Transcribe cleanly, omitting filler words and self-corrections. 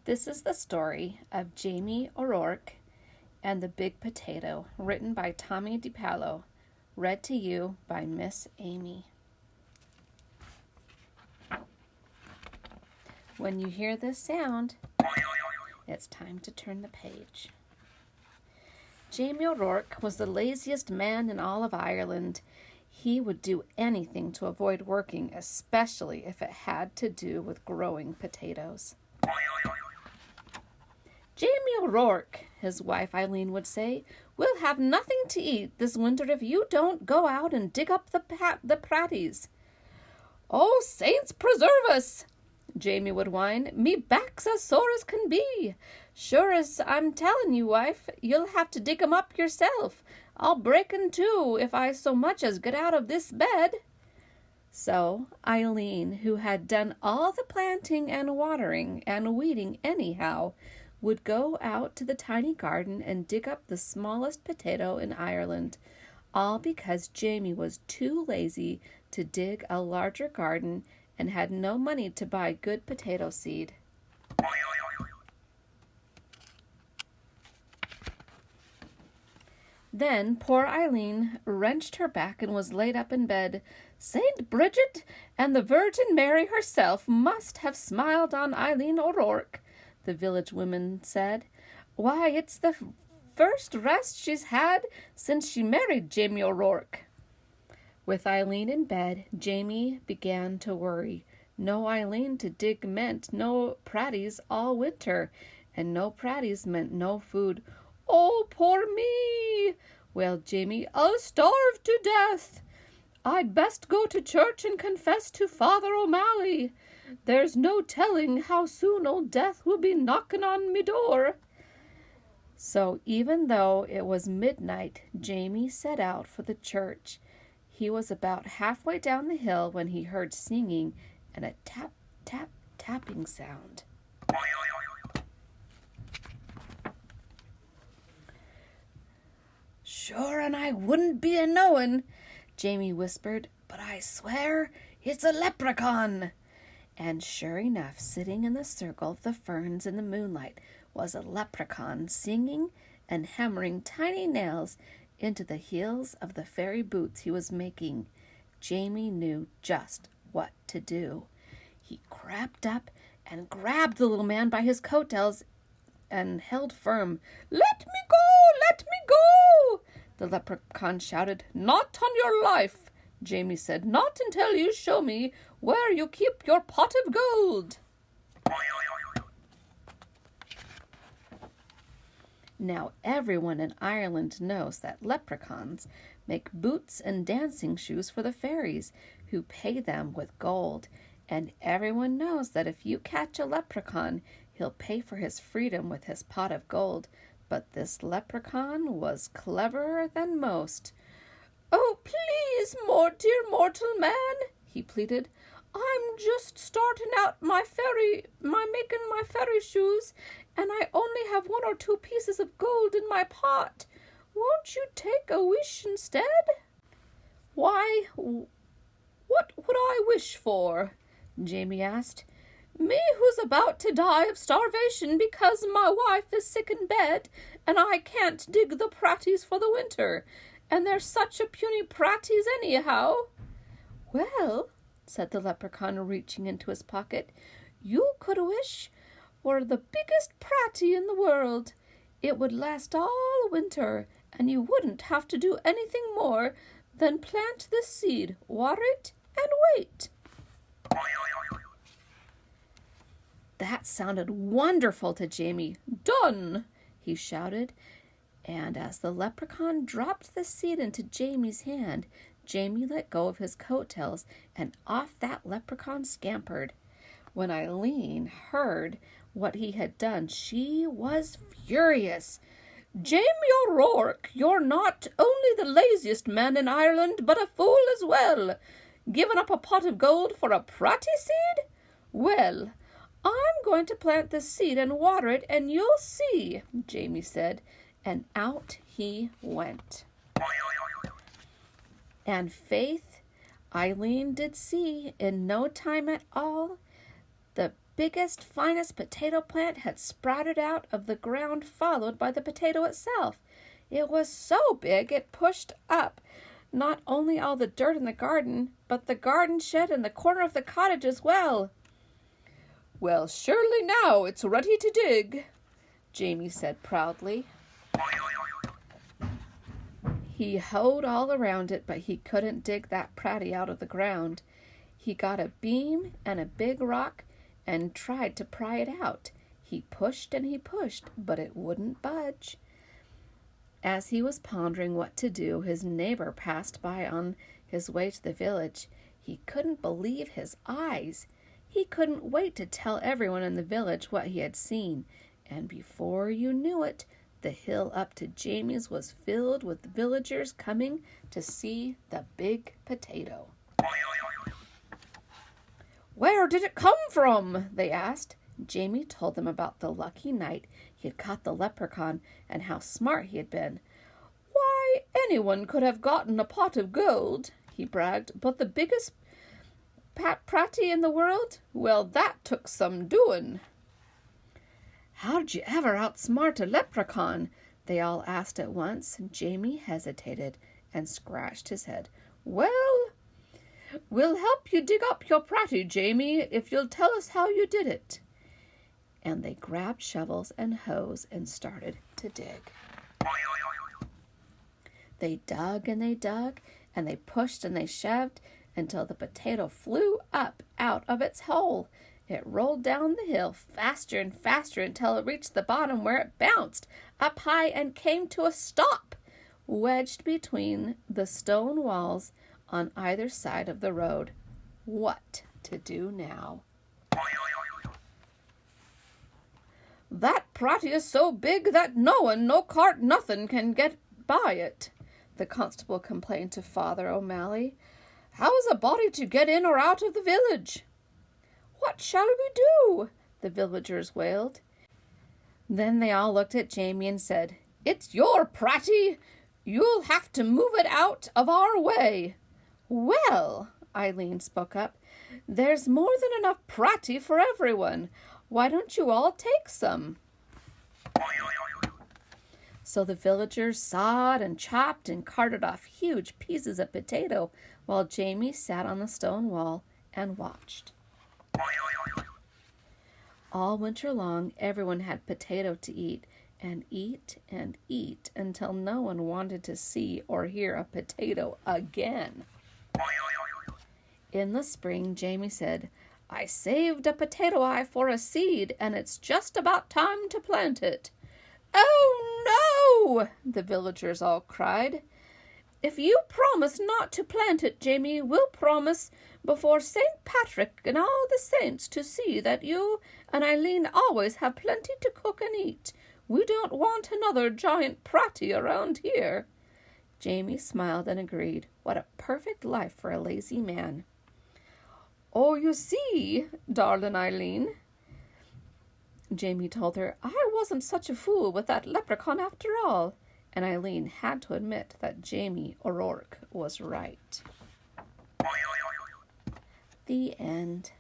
This is the story of Jamie O'Rourke and the Big Potato, written by Tomie DePaola, read to you by Miss Amy. When you hear this sound, it's time to turn the page. Jamie O'Rourke was the laziest man in all of Ireland. He would do anything to avoid working, especially if it had to do with growing potatoes. Jamie O'Rourke, his wife Eileen would say, "we'll have nothing to eat this winter if you don't go out and dig up the pratties." "Oh, saints preserve us!" Jamie would whine. "Me back's as sore as can be. Sure as I'm telling you, wife, you'll have to dig 'em up yourself. I'll break in two if I so much as get out of this bed." So Eileen, who had done all the planting and watering and weeding anyhow, would go out to the tiny garden and dig up the smallest potato in Ireland, all because Jamie was too lazy to dig a larger garden and had no money to buy good potato seed. Then poor Eileen wrenched her back and was laid up in bed. Saint Bridget and the Virgin Mary herself must have smiled on Eileen O'Rourke, the village women said. Why, it's the first rest she's had since she married Jamie O'Rourke. With Eileen in bed, Jamie began to worry. No Eileen to dig meant no pratties all winter, and no pratties meant no food. "Oh, poor me," wailed Jamie. "I'll starve to death. I'd best go to church and confess to Father O'Malley. There's no telling how soon old Death will be knocking on me door." So even though it was midnight, Jamie set out for the church. He was about halfway down the hill when he heard singing and a tap, tap, tapping sound. "Sure, and I wouldn't be a-knowing," Jamie whispered, "but I swear it's a leprechaun." And sure enough, sitting in the circle of the ferns in the moonlight was a leprechaun singing and hammering tiny nails into the heels of the fairy boots he was making. Jamie knew just what to do. He crept up and grabbed the little man by his coattails and held firm. "Let me go! Let me go!" the leprechaun shouted. "Not on your life," Jamie said. "Not until you show me where you keep your pot of gold." Now everyone in Ireland knows that leprechauns make boots and dancing shoes for the fairies, who pay them with gold. And everyone knows that if you catch a leprechaun, he'll pay for his freedom with his pot of gold. But this leprechaun was cleverer than most. "Oh, please, dear mortal man," he pleaded. "I'm just starting out making my fairy shoes, and I only have 1 or 2 pieces of gold in my pot. Won't you take a wish instead?" "Why, what would I wish for?" Jamie asked. "Me, who's about to die of starvation because my wife is sick in bed and I can't dig the pratties for the winter, and they're such a puny pratties anyhow." "Well," said the leprechaun, reaching into his pocket, "you could wish for the biggest pratty in the world. It would last all winter, and you wouldn't have to do anything more than plant the seed, water it, and wait." That sounded wonderful to Jamie. "Done!" he shouted. And as the leprechaun dropped the seed into Jamie's hand, Jamie let go of his coattails, and off that leprechaun scampered. When Eileen heard what he had done, she was furious. "Jamie O'Rourke, you're not only the laziest man in Ireland, but a fool as well. Giving up a pot of gold for a pratty seed? Well, I'm going to plant the seed and water it, and you'll see," Jamie said, and out he went. And faith, Eileen did see, in no time at all, the biggest, finest potato plant had sprouted out of the ground, followed by the potato itself. It was so big it pushed up not only all the dirt in the garden, but the garden shed and the corner of the cottage as well. "Well, surely now it's ready to dig," Jamie said proudly. He hoed all around it, but he couldn't dig that pratie out of the ground. He got a beam and a big rock and tried to pry it out. He pushed and he pushed, but it wouldn't budge. As he was pondering what to do, his neighbor passed by on his way to the village. He couldn't believe his eyes. He couldn't wait to tell everyone in the village what he had seen, and before you knew it, the hill up to Jamie's was filled with villagers coming to see the big potato. "Where did it come from?" they asked. Jamie told them about the lucky night he had caught the leprechaun and how smart he had been. "Why, anyone could have gotten a pot of gold," he bragged, "but the biggest pratie in the world? Well, that took some doing." "How'd you ever outsmart a leprechaun?" they all asked at once. Jamie hesitated and scratched his head. "Well, we'll help you dig up your pratie, Jamie, if you'll tell us how you did it." And they grabbed shovels and hoes and started to dig. They dug and they pushed and they shoved until the potato flew up out of its hole. It rolled down the hill faster and faster until it reached the bottom, where it bounced up high and came to a stop, wedged between the stone walls on either side of the road. What to do now? "That pratie is so big that no one, no cart, nothing can get by it," the constable complained to Father O'Malley. "How is a body to get in or out of the village?" "What shall we do?" the villagers wailed. Then they all looked at Jamie and said, "It's your pratie. You'll have to move it out of our way." "Well," Eileen spoke up, "there's more than enough pratie for everyone. Why don't you all take some?" So the villagers sawed and chopped and carted off huge pieces of potato while Jamie sat on the stone wall and watched. All winter long, everyone had potato to eat and eat and eat until no one wanted to see or hear a potato again. In the spring, Jamie said, "I saved a potato eye for a seed, and it's just about time to plant it." "Oh, no!" the villagers all cried. "If you promise not to plant it, Jamie, we'll promise before St. Patrick and all the saints to see that you and Eileen always have plenty to cook and eat. We don't want another giant pratie around here." Jamie smiled and agreed. What a perfect life for a lazy man. "Oh, you see, darling Eileen," Jamie told her, "I wasn't such a fool with that leprechaun after all." And Eileen had to admit that Jamie O'Rourke was right. The end.